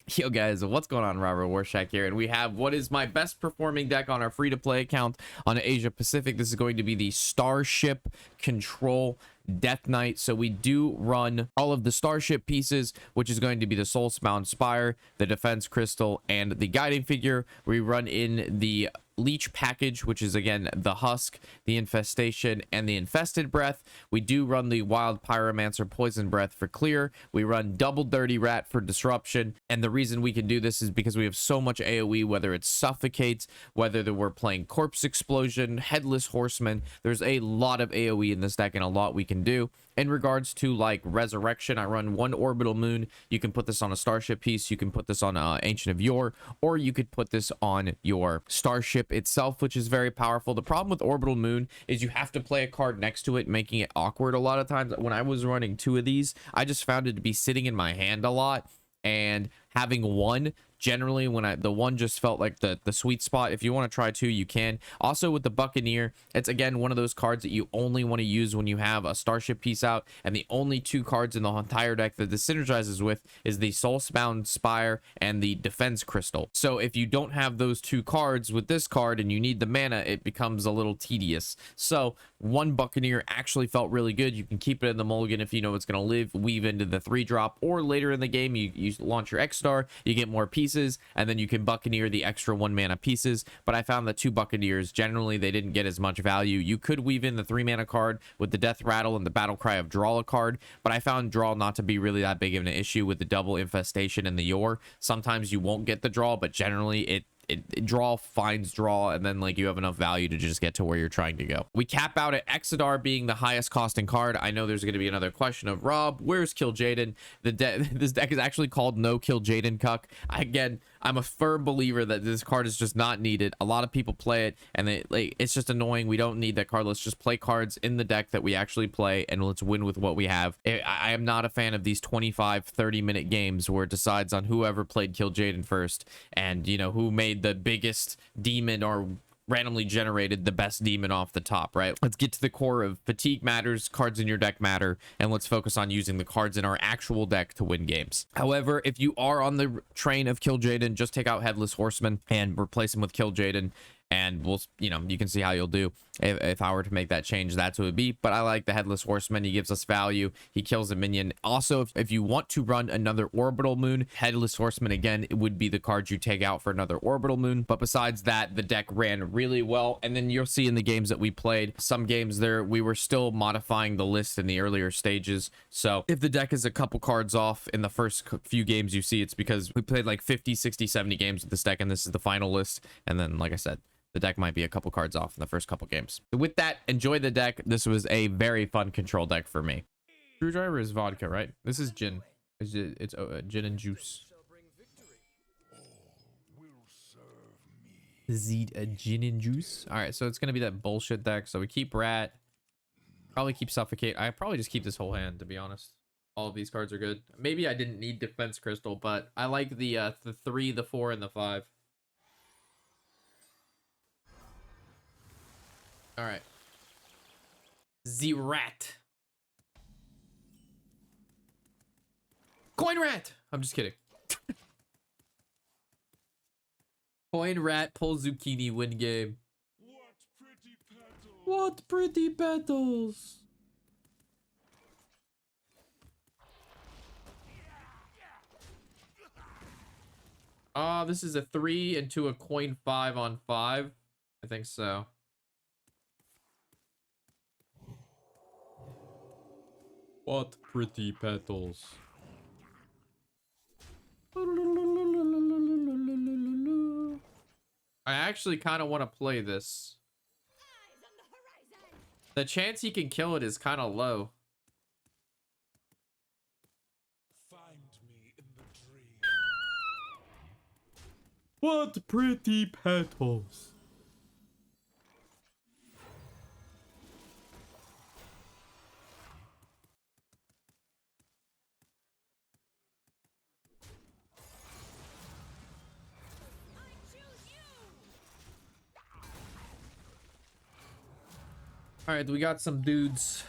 Yo guys, what's going on? Robert Warshack here, and we have what is my best performing deck on our free-to-play account on Asia Pacific. This is going to be the Starship Control Death Knight. So we do run all of the Starship pieces, which is going to be the Soulbound Spire, the Defense Crystal, and the Guiding Figure. We run in the Leech package, which is again the Husk, the Infestation, and the Infested Breath. We do run the Wild Pyromancer Poison Breath for clear. We run Double Dirty Rat for disruption, and the reason we can do this is because we have so much AoE, whether it's Suffocate, whether we're playing Corpse Explosion, Headless Horseman. There's a lot of AoE in this deck and a lot we can do. In regards to like Resurrection, I run one Orbital Moon. You can put this on a Starship piece, you can put this on Ancient of Yore, or you could put this on your Starship itself, which is very powerful. The problem with Orbital Moon is you have to play a card next to it, making it awkward a lot of times. When I was running two of these, I just found it to be sitting in my hand a lot, and having one generally, when the one just felt like the sweet spot. If you want to try two, you can. Also with the Buccaneer, it's again one of those cards that you only want to use when you have a Starship piece out, and the only two cards in the entire deck that this synergizes with is the Soulbound Spire and the Defense Crystal. So if you don't have those two cards with this card and you need the mana, it becomes a little tedious. So one Buccaneer actually felt really good. You can keep it in the mulligan if you know it's going to weave into the 3-drop, or later in the game you launch your Exodar, you get more pieces, and then you can Buccaneer the extra 1 mana pieces. But I found that two Buccaneers, generally they didn't get as much value. You could weave in the 3 mana card with the Death Rattle and the Battle Cry of draw a card, but I found draw not to be really that big of an issue with the double Infestation and the Yore. Sometimes you won't get the draw, but generally it draw finds draw, and then like you have enough value to just get to where you're trying to go. We cap out at Exodar being the highest costing card. I know there's going to be another question of, Rob, where's KIL'JAEDEN? This deck is actually called No KIL'JAEDEN Cuck. Again, I'm a firm believer that this card is just not needed. A lot of people play it and it's just annoying. We don't need that card. Let's just play cards in the deck that we actually play, and let's win with what we have. I am not a fan of these 25-30 minute games where it decides on whoever played KIL'JAEDEN first, and you know who made the biggest demon or randomly generated the best demon off the top, right? Let's get to the core of fatigue matters, cards in your deck matter, and let's focus on using the cards in our actual deck to win games. However, if you are on the train of KIL'JAEDEN, just take out Headless Horseman and replace him with KIL'JAEDEN, and we'll, you know, you can see how you'll do. If I were to make that change, that's what it would be. But I like the Headless Horseman. He gives us value. He kills a minion. Also, if you want to run another Orbital Moon, Headless Horseman, again, it would be the card you take out for another Orbital Moon. But besides that, the deck ran really well. And then you'll see in the games that we played, some games there, we were still modifying the list in the earlier stages. So if the deck is a couple cards off in the first few games you see, it's because we played like 50, 60, 70 games with this deck, and this is the final list. And then, like I said, the deck might be a couple cards off in the first couple games. With that, enjoy the deck. This was a very fun control deck for me. Screwdriver is vodka, right? This is gin. It's gin and juice. Is it a gin and juice? All right, so it's gonna be that bullshit deck. So we keep Rat. Probably keep Suffocate. I probably just keep this whole hand, to be honest. All of these cards are good. Maybe I didn't need Defense Crystal, but I like the 3, the 4, and the 5. All right. The Rat. Coin Rat. I'm just kidding. Coin Rat, pull Zucchini, win game. What pretty petals. This is a 3 into a coin 5 on 5. I think so. What pretty petals. I actually kind of want to play this. The chance he can kill it is kind of low. Find me in the dream. What pretty petals. All right, we got some dudes.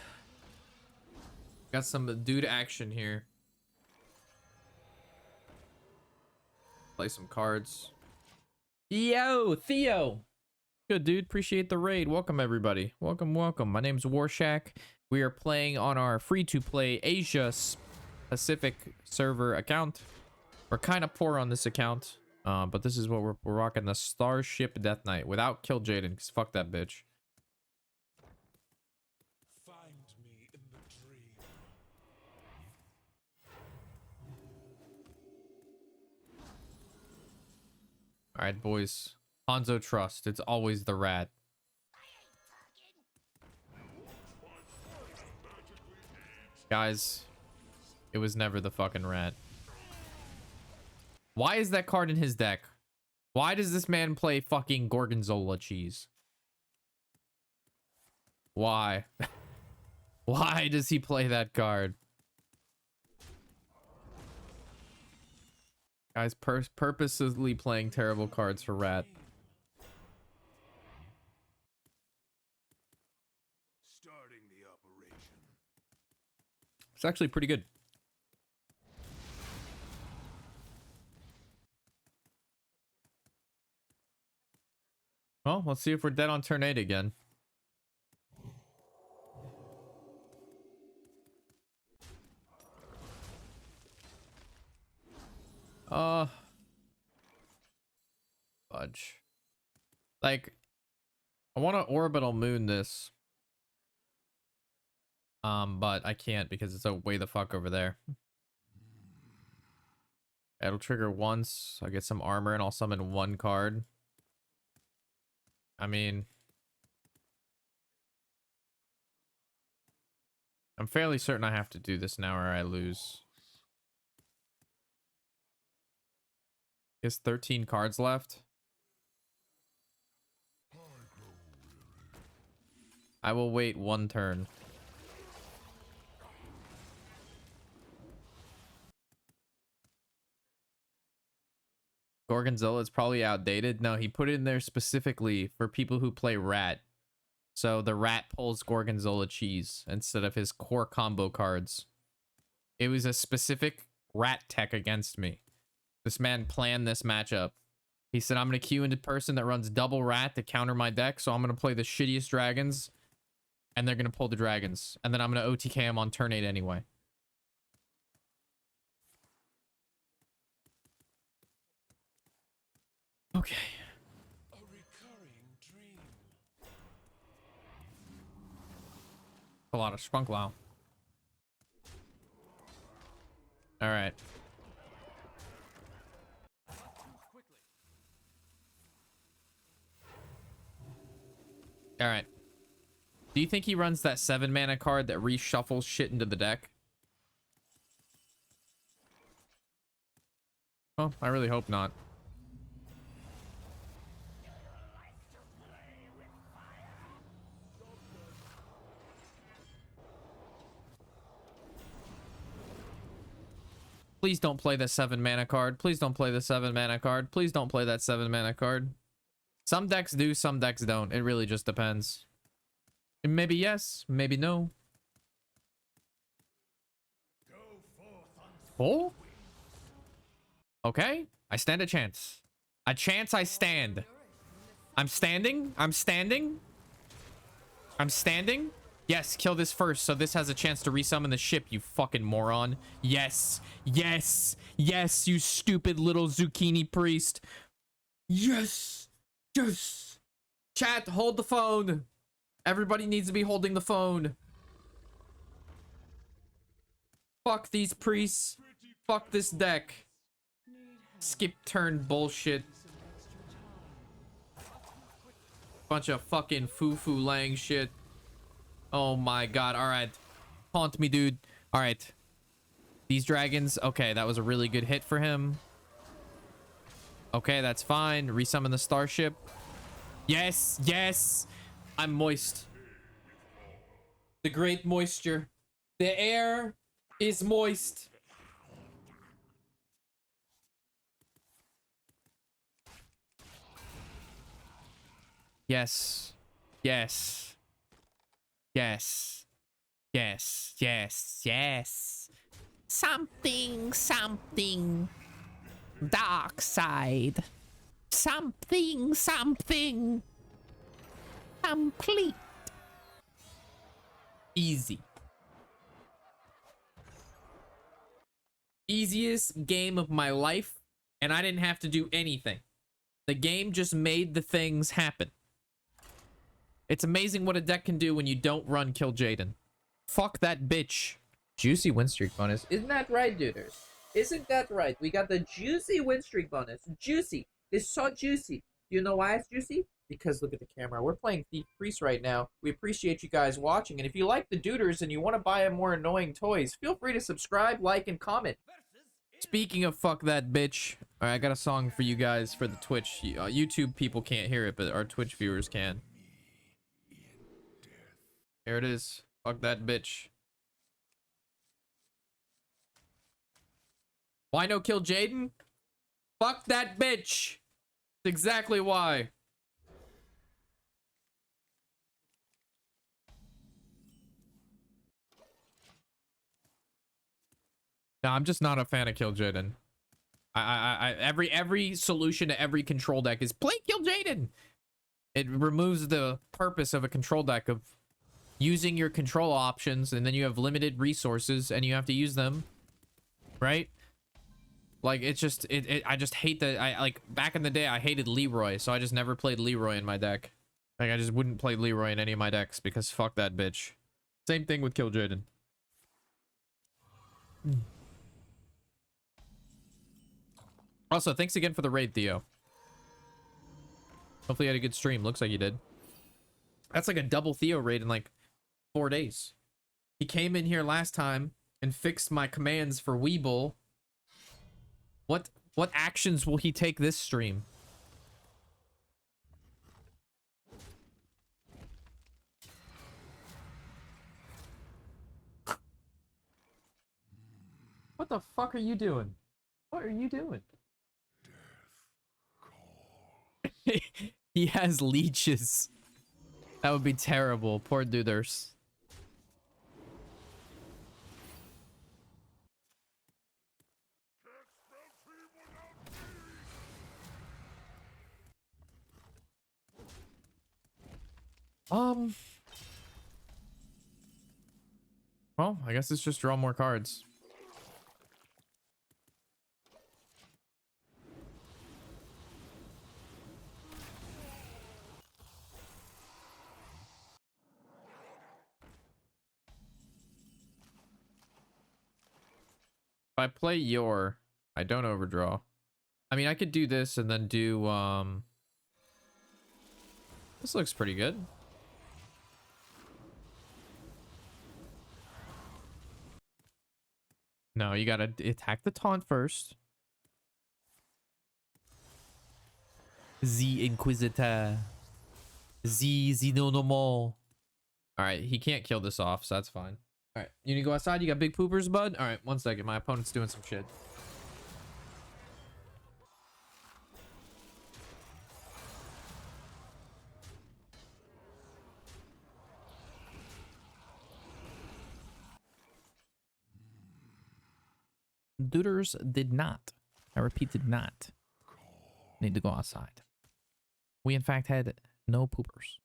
Got some dude action here. Play some cards. Yo, Theo. Good, dude. Appreciate the raid. Welcome, everybody. Welcome, welcome. My name's Warshack. We are playing on our free-to-play Asia Pacific server account. We're kind of poor on this account, but this is what we're rocking, the Starship Death Knight without KIL'JAEDEN, because fuck that bitch. Find me in the dream. All right, boys. Hanzo Trust. It's always the rat. Guys, it was never the fucking rat. Why is that card in his deck? Why does this man play fucking Gorgonzola cheese? Why? Why does he play that card? Guys, purposely playing terrible cards for rat. Starting the operation. It's actually pretty good. Well, let's see if we're dead on turn 8 again. Fudge. Like, I want to Orbital Moon this. But I can't because it's way the fuck over there. It'll trigger once. I'll get some armor and I'll summon one card. I mean, I'm fairly certain I have to do this now or I lose. He has 13 cards left. I will wait one turn. Gorgonzola is probably outdated. No, he put it in there specifically for people who play rat. So the rat pulls Gorgonzola cheese instead of his core combo cards. It was a specific rat tech against me. This man planned this matchup. He said, I'm going to queue into person that runs double rat to counter my deck. So I'm going to play the shittiest dragons. And they're going to pull the dragons. And then I'm going to OTK him on turn 8 anyway. Okay. A recurring dream. A lot of Spunklow. All right. All right. Do you think he runs that 7 mana card that reshuffles shit into the deck? Oh, I really hope not. Please don't play the 7 mana card. Please don't play the 7 mana card. Please don't play that 7 mana card. Some decks do, some decks don't. It really just depends. Maybe yes, maybe no. Oh? Okay. I stand a chance. A chance I stand. I'm standing. I'm standing. I'm standing. Yes, kill this first so this has a chance to resummon the ship, you fucking moron. Yes. Yes. Yes, you stupid little zucchini priest. Yes. Yes. Chat, hold the phone. Everybody needs to be holding the phone. Fuck these priests. Fuck this deck. Skip turn bullshit. Bunch of fucking foo-foo lang shit. Oh my god. Alright. Haunt me, dude. Alright. These dragons. Okay, that was a really good hit for him. Okay, that's fine. Resummon the starship. Yes. Yes. I'm moist. The great moisture. The air is moist. Yes. Yes. Yes. Yes. Yes. Yes. Something. Something. Dark side. Something, something. Complete. Easy. Easiest game of my life, and I didn't have to do anything. The game just made the things happen. It's amazing what a deck can do when you don't run KIL'JAEDEN. Fuck that bitch. Juicy win streak bonus. Isn't that right, duders? Isn't that right? We got the juicy win streak bonus. Juicy. It's so juicy. Do you know why it's juicy? Because look at the camera. We're playing Thief Priest right now. We appreciate you guys watching. And if you like the duders and you want to buy more annoying toys, feel free to subscribe, like, and comment. Speaking of fuck that bitch. Alright, I got a song for you guys for the Twitch. YouTube people can't hear it, but our Twitch viewers can. Here it is. Fuck that bitch. Why no KIL'JAEDEN? Fuck that bitch. That's exactly why. No, I'm just not a fan of KIL'JAEDEN. Every solution to every control deck is play KIL'JAEDEN. It removes the purpose of a control deck of using your control options, and then you have limited resources and you have to use them, right? Like, it's just I just hate that. I like back in the day I hated Leroy, so I just never played Leroy in my deck. Like, I just wouldn't play Leroy in any of my decks because fuck that bitch. Same thing with KIL'JAEDEN. Also, thanks again for the raid, Theo. Hopefully you had a good stream. Looks like you did. That's like a double Theo raid in like 4 days. He came in here last time and fixed my commands for Weeble. What actions will he take this stream? What the fuck are you doing? What are you doing? He has leeches. That would be terrible. Poor duders. Well, I guess it's just draw more cards. If I play Yore, I don't overdraw. I mean, I could do this and then do, this looks pretty good. No, you gotta attack the taunt first. The Inquisitor. The no no more. Alright, he can't kill this off, so that's fine. Alright, you need to go outside? You got big poopers, bud? Alright, 1 second. My opponent's doing some shit. Duders did not. I repeat, did not need to go outside. We, in fact, had no poopers.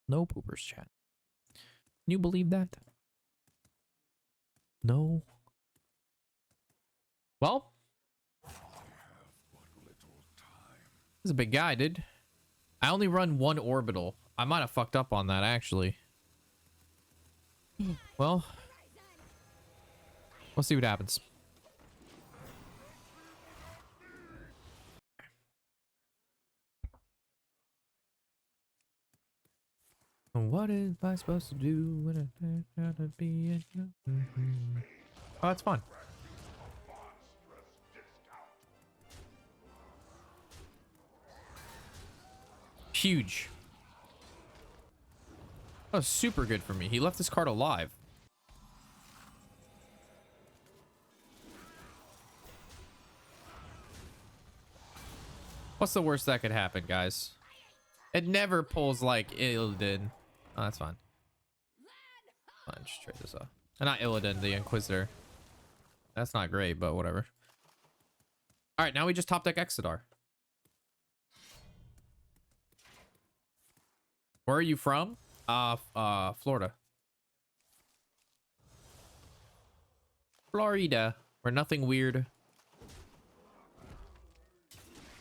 No poopers, chat. Can you believe that? No. Well, this is a big guy, dude. I only run 1 orbital. I might have fucked up on that, actually. Well, we'll see what happens. What is I supposed to do when I gotta be? Oh, that's fun. Huge. That was super good for me. He left this card alive. What's the worst that could happen, guys? It never pulls like Illidan. Oh, that's fine. Fine, just trade this off. Not Illidan, the Inquisitor. That's not great, but whatever. All right, now we just top deck Exodar. Where are you from? Florida. Florida, where nothing weird.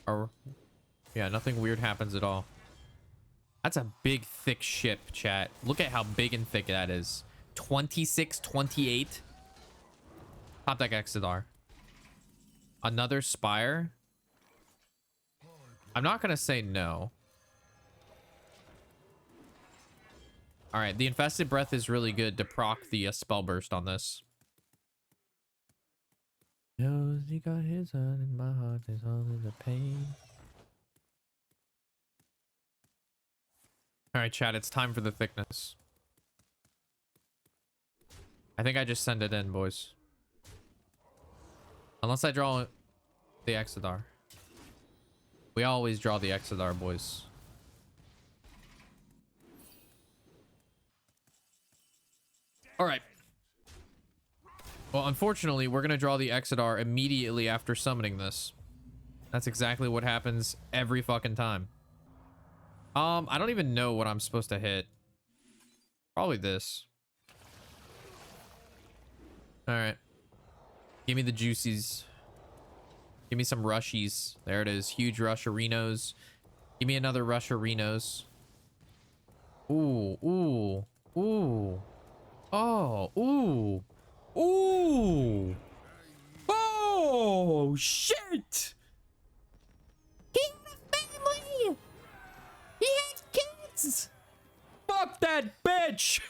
Or, yeah, nothing weird happens at all. That's a big, thick ship, chat. Look at how big and thick that is. 26, 28. Top deck Exodar. Another Spire. I'm not going to say no. All right, the Infested Breath is really good to proc the spell burst on this. Knows he got his heart in my heart, there's only the pain. All right, chat, it's time for the thickness. I think I just send it in, boys. Unless I draw the Exodar. We always draw the Exodar, boys. All right. Well, unfortunately, we're going to draw the Exodar immediately after summoning this. That's exactly what happens every fucking time. I don't even know what I'm supposed to hit. Probably this. All right. Give me the juicies. Give me some rushies. There it is. Huge rusherinos. Give me another rusherinos. Ooh, ooh, ooh. Oh, ooh. Ooh. Oh, shit. He had a family. He has kids. Fuck that bitch.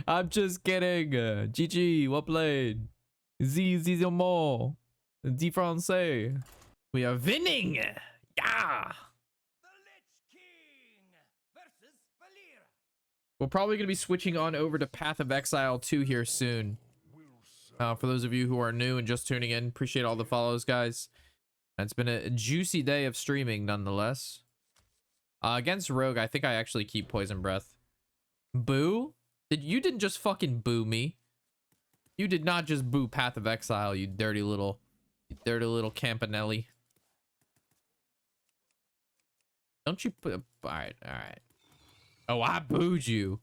I'm just kidding. GG, well played. Z more. Z français. We are winning. Yeah. We're probably going to be switching on over to Path of Exile 2 here soon. For those of you who are new and just tuning in, appreciate all the follows, guys. It's been a juicy day of streaming, nonetheless. Against Rogue, I think I actually keep Poison Breath. Boo? You didn't just fucking boo me. You did not just boo Path of Exile, you dirty little Campanelli. Don't you put... Alright, alright. Oh, I booed you.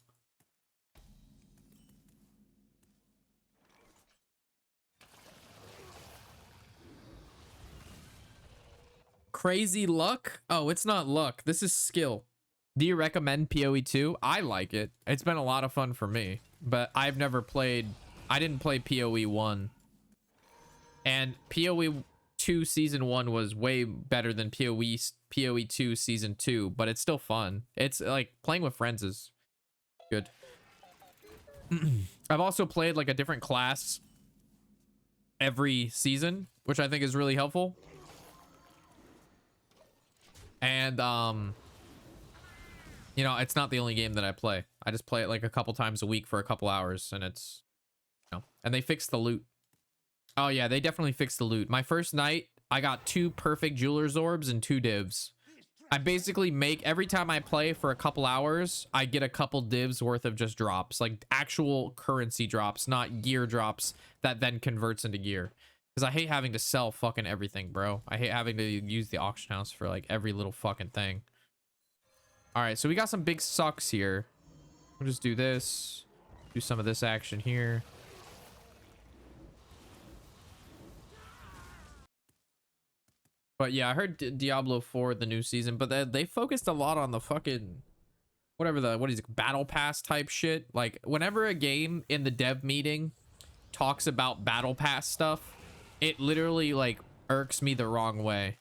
Crazy luck? Oh, it's not luck. This is skill. Do you recommend PoE 2? I like it. It's been a lot of fun for me, but I've never played... I didn't play PoE 1. And PoE 2 Season 1 was way better than PoE 2 Season 2, but it's still fun. It's like playing with friends is good. I've also played like a different class every season, which I think is really helpful. And you know, it's not the only game that I play. I just play it like a couple times a week for a couple hours, and it's, you know, and they fixed the loot. Oh yeah, they definitely fixed the loot. My first night, I got 2 perfect jeweler's orbs and 2 divs. I basically make, every time I play for a couple hours, I get a couple divs worth of just drops, like actual currency drops, not gear drops that then converts into gear. Because I hate having to sell fucking everything, bro. I hate having to use the auction house for like every little fucking thing. All right, so we got some big sucks here. We'll just do this. Do some of this action here. But yeah, I heard Diablo 4, the new season, but they focused a lot on the fucking, whatever what is it, battle pass type shit. Like, whenever a game in the dev meeting talks about battle pass stuff, it literally, like, irks me the wrong way.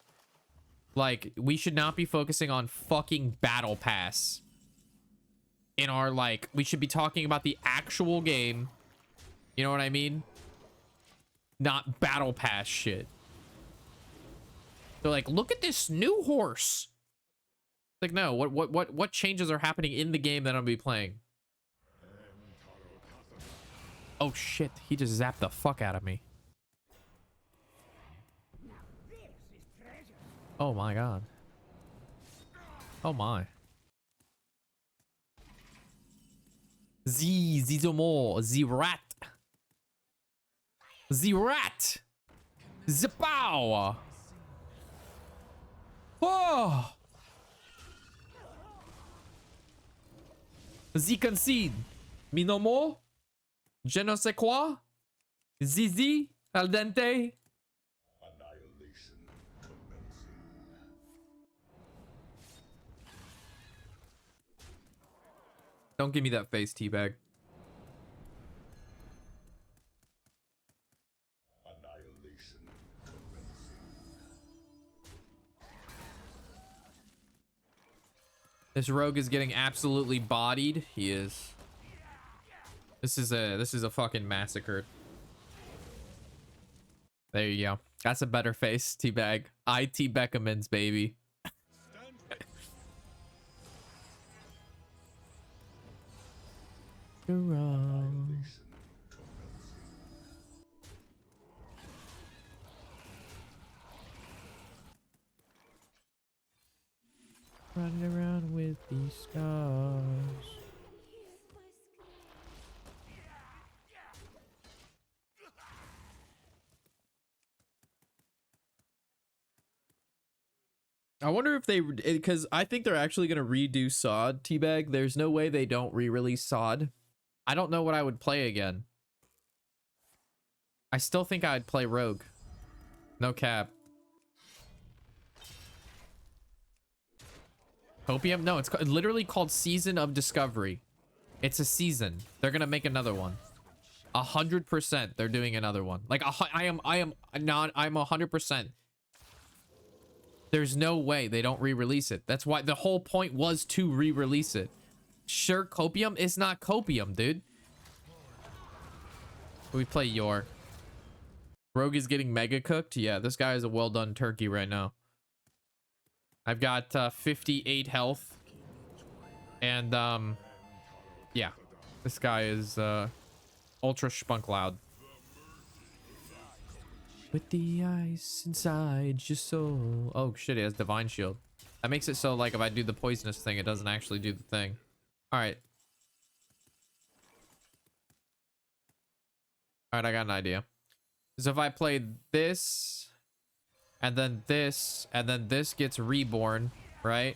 Like, we should not be focusing on fucking battle pass in our, like, we should be talking about the actual game. You know what I mean? Not battle pass shit. They're like, look at this new horse. Like, no, what changes are happening in the game that I'm gonna be playing? Oh shit, he just zapped the fuck out of me. Oh my god. Oh my. The rat. The rat. Zapow! Oh! Z concede. Mi no mo? Je ne sais quoi? Zizi? Al dente? Annihilation commencing. Don't give me that face, teabag. Annihilation commencing. This rogue is getting absolutely bodied. He is. This is a fucking massacre. There you go. That's a better face, teabag. IT Beckhamans, baby. You're wrong. Running around with these scars. I wonder if they, because I think they're actually going to redo Sod, teabag. There's no way they don't re-release Sod. I don't know what I would play again. I still think I'd play Rogue. No cap. Copium? No, it's literally called Season of Discovery. It's a season. They're gonna make another one. 100%. They're doing another one. Like I'm 100%. There's no way they don't re-release it. That's why the whole point was to re-release it. Sure, Copium is not Copium, dude. We play Yore. Rogue is getting mega cooked. Yeah, this guy is a well done turkey right now. I've got 58 health. And yeah. This guy is ultra spunk loud. With the ice inside your soul. Oh shit, it has divine shield. That makes it so like if I do the poisonous thing, it doesn't actually do the thing. Alright. Alright, I got an idea. So if I play this, and then this gets reborn, right?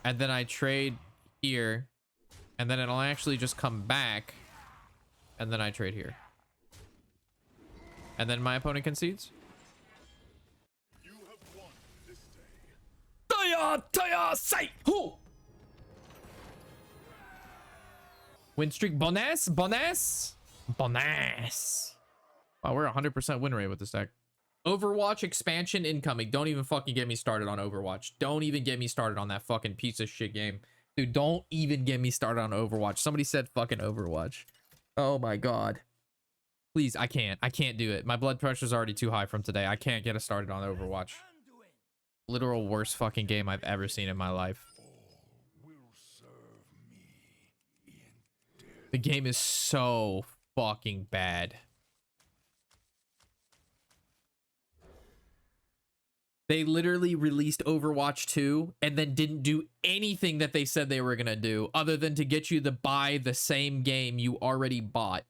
And then I trade here, and then it'll actually just come back, and then I trade here. And then my opponent concedes. You have won this day. Taya, say! Who? Win streak, bonus. Wow, we're 100% win rate with this deck. Overwatch expansion incoming. Don't even fucking get me started on Overwatch. Don't even get me started on that fucking piece of shit game. Dude, don't even get me started on Overwatch. Somebody said fucking Overwatch. Oh my god. Please, I can't do it. My blood pressure's already too high from today. I can't get us started on Overwatch. Literal worst fucking game I've ever seen in my life. Will serve me in The game is so fucking bad. They literally released Overwatch 2 and then didn't do anything that they said they were gonna do other than to get you to buy the same game you already bought.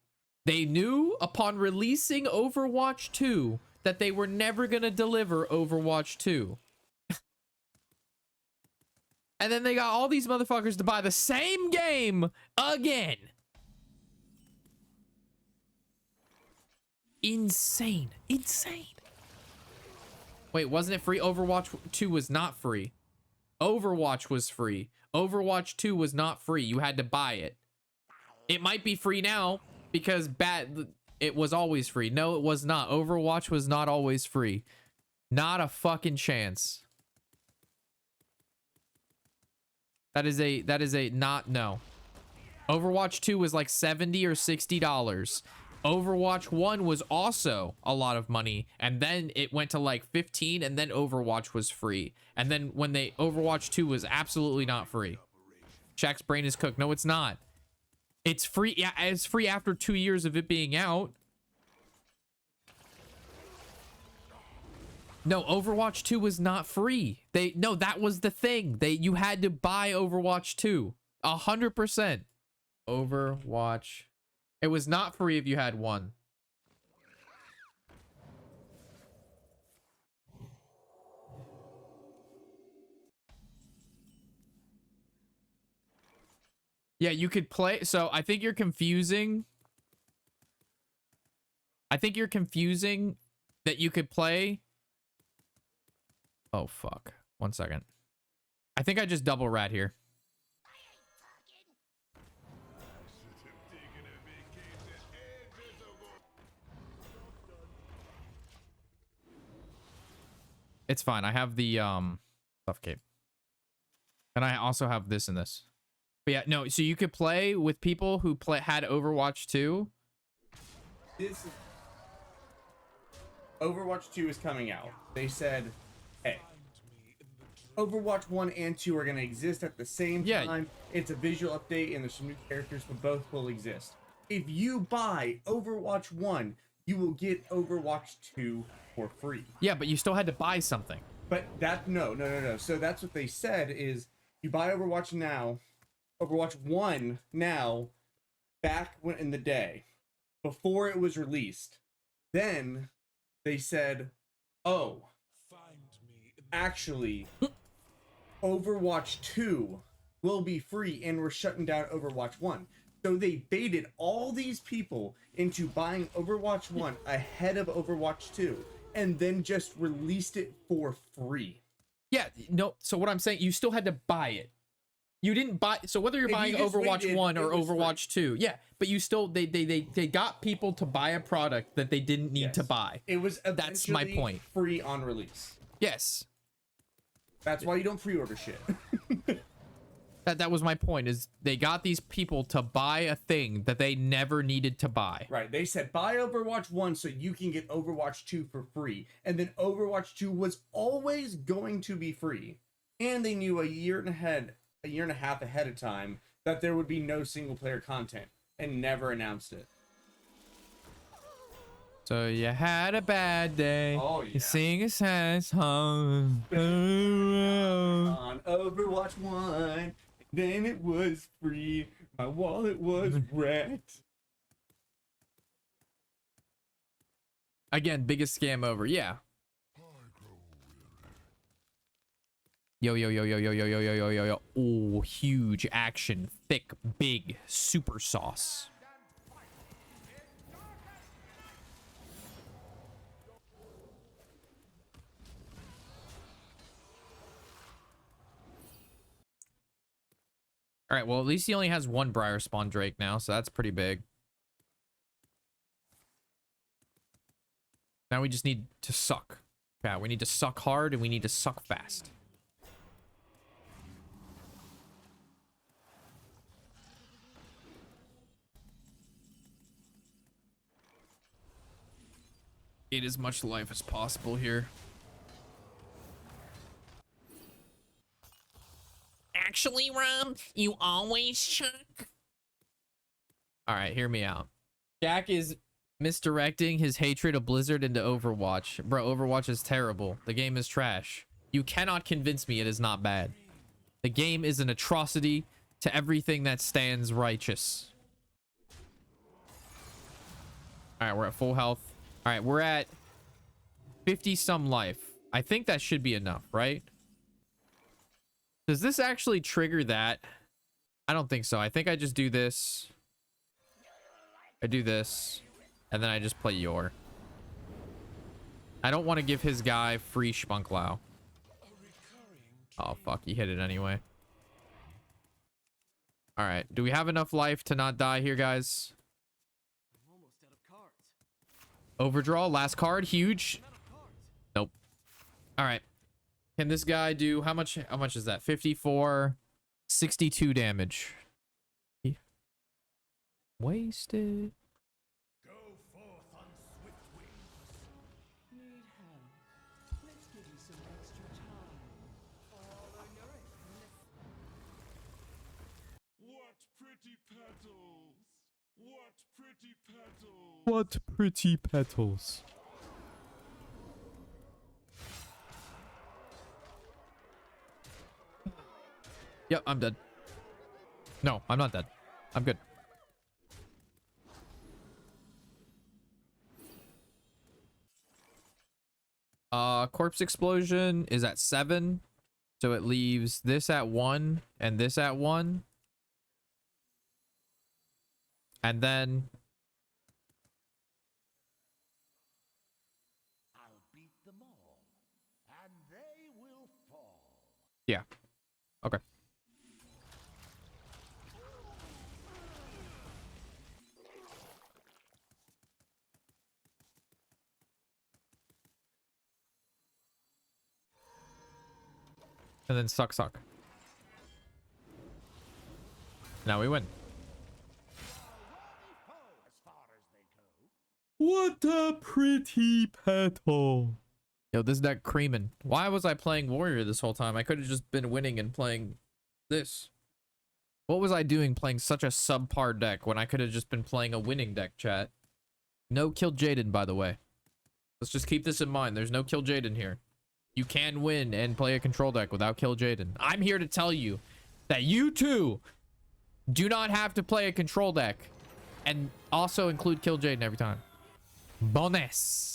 They knew upon releasing Overwatch 2 that they were never gonna deliver Overwatch 2. And then they got all these motherfuckers to buy the same game again. Insane. Wait, wasn't it free? Overwatch 2 was not free. Overwatch was free. Overwatch 2 was not free. You had to buy it. It might be free now because it was always free. No, it was not. Overwatch was not always free. Not a fucking chance. That is a not, no. Overwatch 2 was like $70 or $60. Overwatch 1 was also a lot of money, and then it went to like 15, and then Overwatch was free. And then when Overwatch 2 was absolutely not free. Shaq's brain is cooked. No, it's not. It's free. Yeah, it's free after 2 years of it being out. No, Overwatch 2 was not free. No, that was the thing. You had to buy Overwatch 2. 100%. Overwatch. It was not free if you had one. Yeah, you could play. So I think you're confusing. I think you're confusing that you could play. Oh, fuck. 1 second. I think I just double rat here. It's fine. I have the Suffocate. And I also have this and this. But yeah, no, so you could play with people who had Overwatch 2. This Overwatch 2 is coming out. They said, hey, Overwatch 1 and 2 are going to exist at the same time. It's a visual update and there's some new characters, but both will exist. If you buy Overwatch 1, you will get Overwatch 2 for free. Yeah, but you still had to buy something. But that, no. So that's what they said is you buy Overwatch 1 now, back when in the day, before it was released. Then they said, oh, actually, Overwatch 2 will be free and we're shutting down Overwatch 1. So they baited all these people into buying Overwatch 1 ahead of Overwatch 2 and then just released it for free. Yeah, no, so what I'm saying, you still had to buy it. You didn't buy, so whether you're buying Overwatch 1 or Overwatch 2, yeah, but you still, they got people to buy a product that they didn't need to buy. It was that's my point. Free on release. Yes. That's why you don't pre-order shit. That was my point, is they got these people to buy a thing that they never needed to buy. Right. They said buy Overwatch 1 so you can get Overwatch 2 for free. And then Overwatch 2 was always going to be free. And they knew a year and a half ahead of time that there would be no single player content and never announced it. So you had a bad day. Oh, yeah. You sing a sad song. On Overwatch 1, then it was free. My wallet was wrecked. Again, biggest scam over. Yeah. Yo. Oh, huge action. Thick, big, super sauce. All right, well, at least he only has one Briar Spawn Drake now, so that's pretty big. Now we just need to suck. Yeah, we need to suck hard and we need to suck fast. Get as much life as possible here. Actually, Rob, you always chuck. All right, hear me out. Jack is misdirecting his hatred of Blizzard into Overwatch. Bro, Overwatch is terrible. The game is trash. You cannot convince me it is not bad. The game is an atrocity to everything that stands righteous. All right, we're at full health. All right, we're at 50 some life. I think that should be enough, right? Does this actually trigger that? I don't think so. I think I just do this. I do this. And then I just play Yore. I don't want to give his guy free Spunklau. Oh, fuck. He hit it anyway. All right. Do we have enough life to not die here, guys? Overdraw. Last card. Huge. Nope. All right. Can this guy do how much is that? 54, 62 damage. Wasted. Go forth on swift wings. Need help? Let's give you some extra time. What pretty petals! What pretty petals! What pretty petals. Yep, I'm dead. No, I'm not dead. I'm good. Corpse explosion is at 7. So it leaves this at 1 and this at 1. And then I'll beat them all, and they will fall. yeah. Okay. And then suck. Now we win. As far as they go. What a pretty petal. Yo, this deck creaming. Why was I playing warrior this whole time? I could have just been winning and playing this. What was I doing playing such a subpar deck when I could have just been playing a winning deck, chat? No KIL'JAEDEN, by the way. Let's just keep this in mind. There's no KIL'JAEDEN here. You can win and play a control deck without KIL'JAEDEN. I'm here to tell you that you too do not have to play a control deck and also include KIL'JAEDEN every time. Bonus.